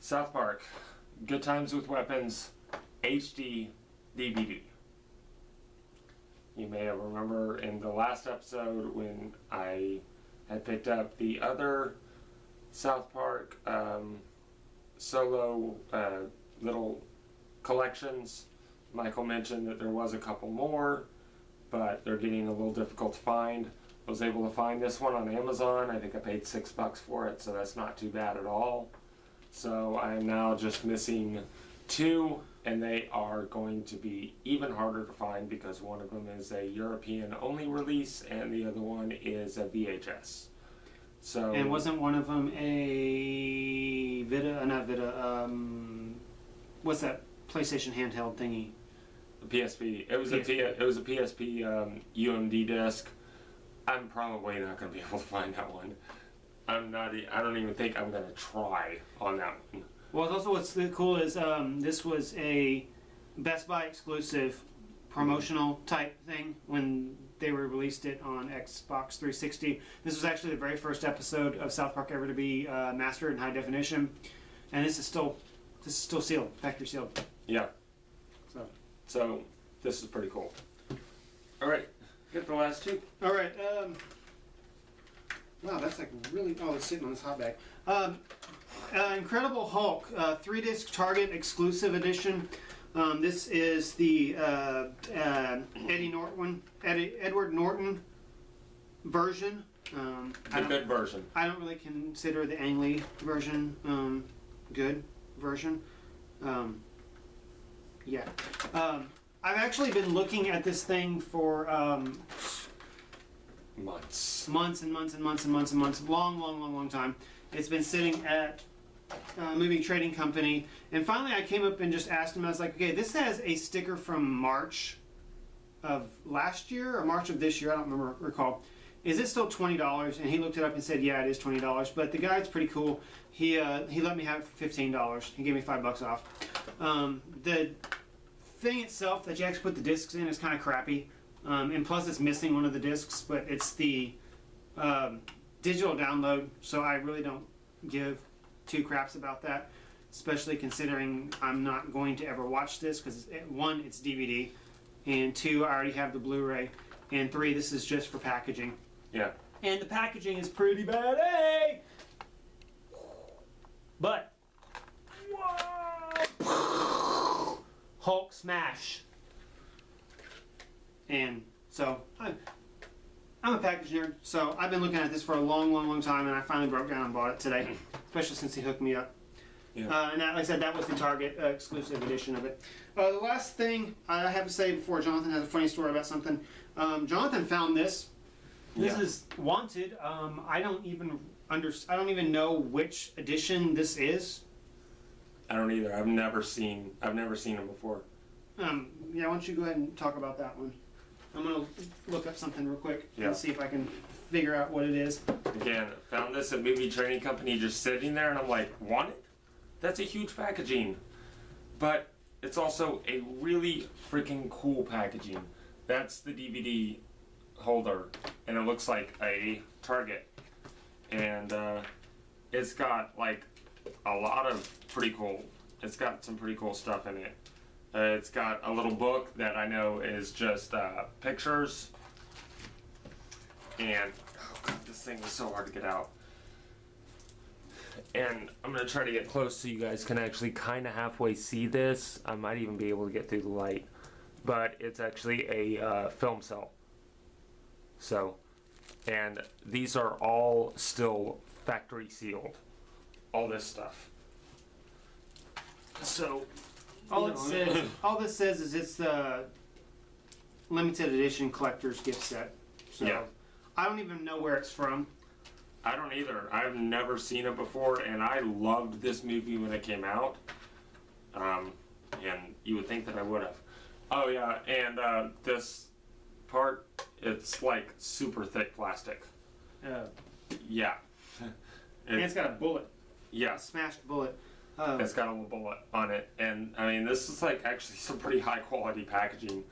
South Park, Good Times with Weapons, HD DVD. You may remember in the last episode when I had picked up the other South Park solo little collections. Michael mentioned that there was a couple more, but they're getting a little difficult to find. I was able to find this one on Amazon. I think I paid $6 for it, so that's not too bad at all. So I am now just missing two, and they are going to be even harder to find because one of them is a European only release and the other one is a VHS. So, and wasn't one of them a what's that PlayStation handheld thingy? The PSP. It was PSP. it was a PSP UMD disc. I'm probably not going to be able to find that one. I don't even think I'm going to try on that one. Well, also what's cool is this was a Best Buy exclusive promotional type thing when they were released it on Xbox 360. This was actually the very first episode of South Park ever to be mastered in high definition, and this is still sealed, factory sealed. Yeah. So this is pretty cool. All right, get the last two. all right. Wow, that's like really. Oh, it's sitting on this hot bag. Incredible Hulk, 3-disc Target exclusive edition. This is the Edward Norton version. The good version. I don't really consider the Ang Lee version good version. Yeah. I've actually been looking at this thing for Months. months and months and months and months and months. Long time. It's been sitting at movie trading company, and finally I came up and just asked him. I was like, okay, this has a sticker from March of last year or March of this year, I don't recall. Is it still $20? And he looked it up and said, yeah, it is $20. But the guy's pretty cool. He let me have it for $15. He gave me $5 off. The thing itself that you actually put the discs in is kind of crappy, and plus it's missing one of the discs, but it's the digital download, so I really don't give two craps about that, especially considering I'm not going to ever watch this because one, it's DVD, and two, I already have the Blu-ray, and three, this is just for packaging. Yeah. And the packaging is pretty bad, hey! But whoa! Hulk smash. And so I'm a package nerd, so I've been looking at this for a long time, and I finally broke down and bought it today, especially since he hooked me up. Yeah. And that, like I said, that was the Target exclusive edition of it. The last thing I have to say before Jonathan has a funny story about something. Jonathan found this. This is Wanted. I don't even know which edition this is. I don't either. I've never seen them before. Yeah, why don't you go ahead and talk about that one? I'm gonna look up something real quick and see if I can figure out what it is. Again, found this at Movie Trading Company just sitting there, and I'm like, Wanted? That's a huge packaging. But it's also a really freaking cool packaging. That's the DVD holder, and it looks like a Target. And it's got like a lot of pretty cool, it's got some pretty cool stuff in it. It's got a little book that I know is just pictures. And, oh god, this thing is so hard to get out. And I'm going to try to get close so you guys can actually kind of halfway see this. I might even be able to get through the light. But it's actually a film cell. So, and these are all still factory sealed. All this stuff. So, All this says is it's the limited edition collector's gift set. So yeah. I don't even know where it's from. I don't either. I've never seen it before, and I loved this movie when it came out. And you would think that I would have. Oh yeah, and this part, it's like super thick plastic. Yeah. And it's got a bullet. Yeah. A smashed bullet. It's got a little bullet on it, and I mean this is like actually some pretty high quality packaging,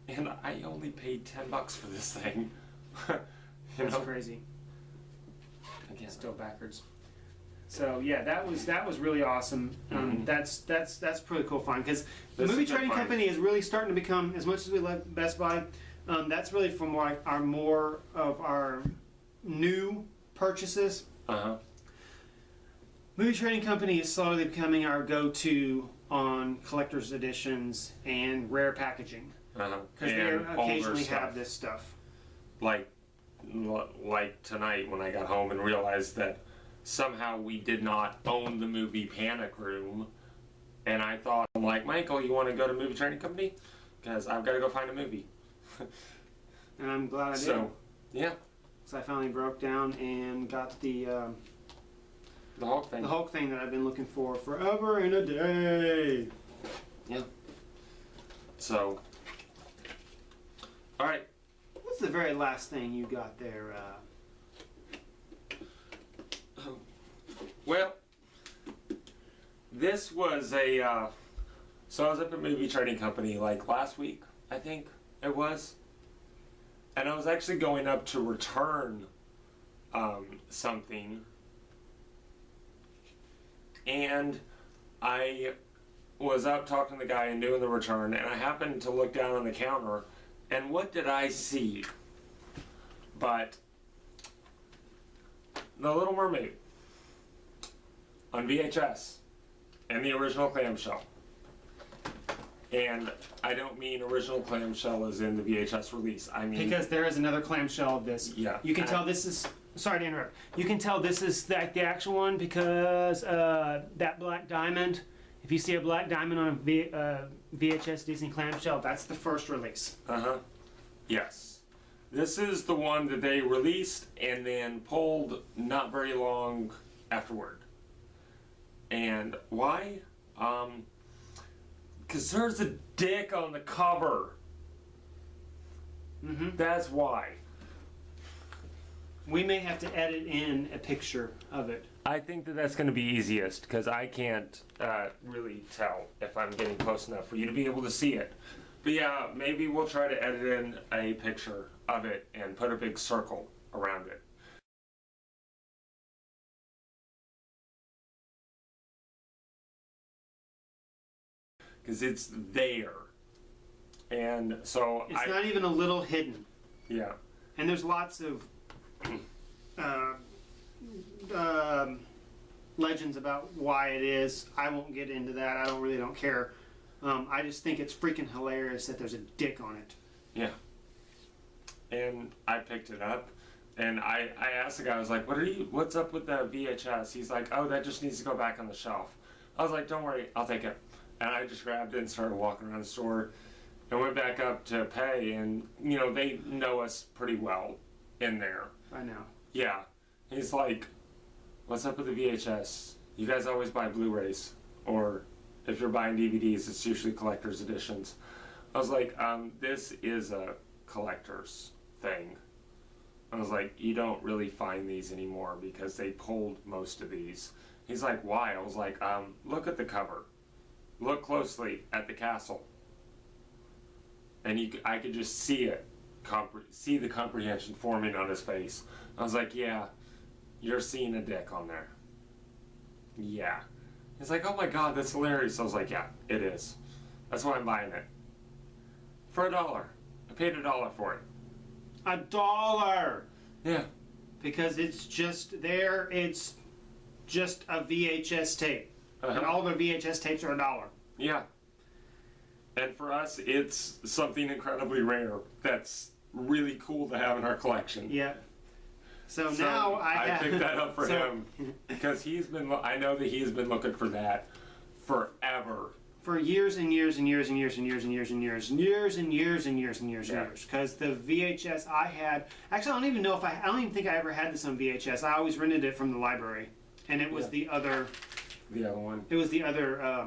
and I only paid $10 for this thing. That's crazy. Again, Still backwards. So yeah, that was really awesome. That's pretty cool find because the That's a movie good trading find. company is really starting to become, as much as we love Best Buy, that's really for more of our new purchases. Uh-huh. Movie Trading Company is slowly becoming our go-to on collector's editions and rare packaging Uh-huh. because they And older occasionally stuff. have this stuff. Like tonight when I got home and realized that somehow we did not own the movie Panic Room, and I thought, I'm like, Michael, you want to go to Movie Trading Company? Because I've got to go find a movie. And I'm glad I did. So, yeah, So I finally broke down and got the the Hulk thing. that I've been looking for forever and a day. Yeah. So, all right. What's the very last thing you got there? Well, this was a. So I was up at Movie Trading Company like last week, I think it was, and I was actually going up to return something, and I was up talking to the guy and doing the return, and I happened to look down on the counter, and what did I see? But The Little Mermaid on VHS and the original clamshell. And I don't mean original clamshell as in the VHS release. I mean Because there is another clamshell of this. Yeah. You can tell this is. Sorry to interrupt. You can tell this is the actual one because that black diamond. If you see a black diamond on a VHS Disney clamshell, that's the first release. Uh-huh. Yes. This is the one that they released and then pulled not very long afterward. And why? Because there's a dick on the cover. That's why. We may have to edit in a picture of it. I think that that's going to be easiest because I can't really tell if I'm getting close enough for you to be able to see it. But yeah, maybe we'll try to edit in a picture of it and put a big circle around it. Because it's there. And so It's not even a little hidden. yeah. And there's lots of legends about why it is. I won't get into that. I don't care. I just think it's freaking hilarious that there's a dick on it. Yeah. And I picked it up and I asked the guy, I was like, what's up with the VHS? He's like, oh, that just needs to go back on the shelf. I was like, don't worry, I'll take it. And I just grabbed it and started walking around the store and went back up to pay, and you know, they know us pretty well in there. I know. Yeah. He's like, what's up with the VHS? You guys always buy Blu-rays, or if you're buying DVDs, it's usually collector's editions. I was like, this is a collector's thing. I was like, you don't really find these anymore because they pulled most of these. He's like, why? I was like, look at the cover. Look closely at the castle. And I could just see it, see the comprehension forming on his face. I was like, yeah, you're seeing a dick on there. Yeah. He's like, oh my god, that's hilarious. I was like, yeah, it is. That's why I'm buying it. For $1. I paid $1 for it. $1! Yeah. Because it's just there, it's just a VHS tape. And all the VHS tapes are $1. Yeah. And for us, it's something incredibly rare that's really cool to have in our collection. Yeah. So now I picked that up for him because I know that he's been looking for that forever. For years and years and years and years and years and years and years and years and years and years and years and years. Because the VHS I had, actually I don't even think I ever had this on VHS. I always rented it from the library, and it was the other one. It was the other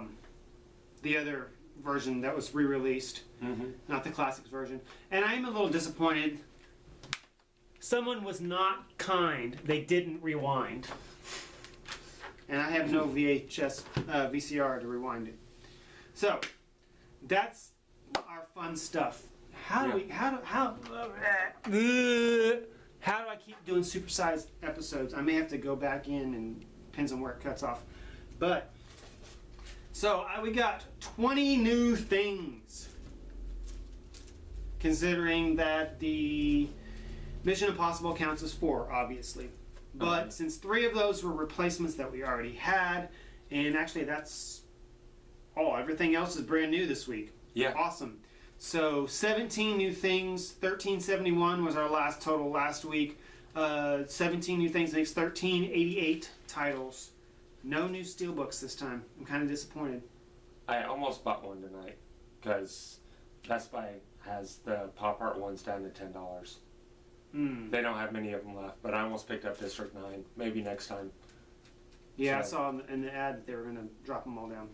version that was re-released, not the classics version. And I am a little disappointed. Someone was not kind. They didn't rewind, and I have no VCR to rewind it. So that's our fun stuff. How do I keep doing supersized episodes? I may have to go back in and Depends on where it cuts off. But so we got 20 new things. Considering that the Mission Impossible counts as 4, obviously. But since 3 of those were replacements that we already had, and actually that's all. Everything else is brand new this week. Yeah. Awesome. So 17 new things. 1371 was our last total last week. 17 new things makes 1388 titles. No new steelbooks this time. I'm kind of disappointed. I almost bought one tonight because Best Buy has the pop art ones down to $10. They don't have many of them left, but I almost picked up District 9. Maybe next time. Yeah, So- I saw in the ad that they were going to drop them all down.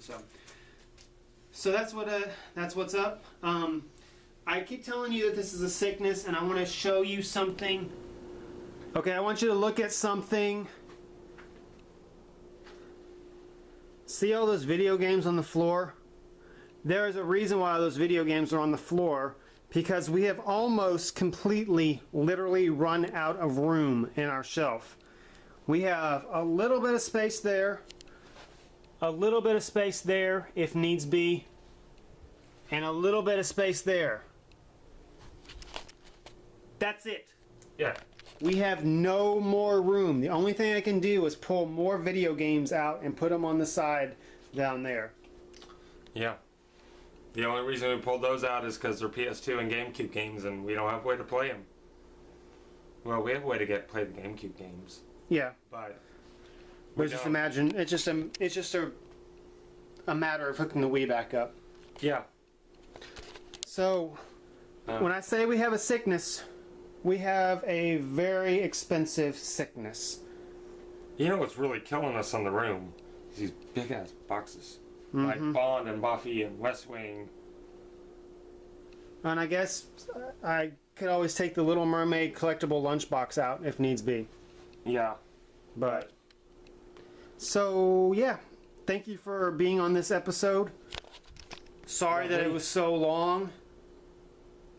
So that's what's up. I keep telling you that this is a sickness, and I want to show you something. Okay, I want you to look at something. See all those video games on the floor? There is a reason why those video games are on the floor, because we have almost completely, literally run out of room in our shelf. We have a little bit of space there, a little bit of space there if needs be, and a little bit of space there. That's it. Yeah. We have no more room. The only thing I can do is pull more video games out and put them on the side down there. Yeah. The only reason we pulled those out is because they're PS2 and GameCube games, and we don't have a way to play them. Well, we have a way to play the GameCube games, Yeah, but but just imagine it's just a matter of hooking the Wii back up. Yeah. So when I say we have a sickness, we have a very expensive sickness. You know what's really killing us on the room? Is these big ass boxes. Like Bond and Buffy and West Wing. And I guess I could always take the Little Mermaid collectible lunchbox out if needs be. Yeah. But so yeah, thank you for being on this episode. Sorry that it was so long.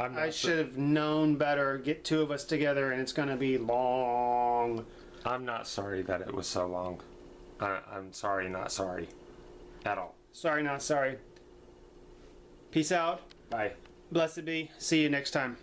I should have known better. Get 2 of us together and it's gonna be long. I'm not sorry that it was so long. I'm sorry, not sorry. At all. Sorry, not sorry. Peace out. Bye. Blessed be. See you next time.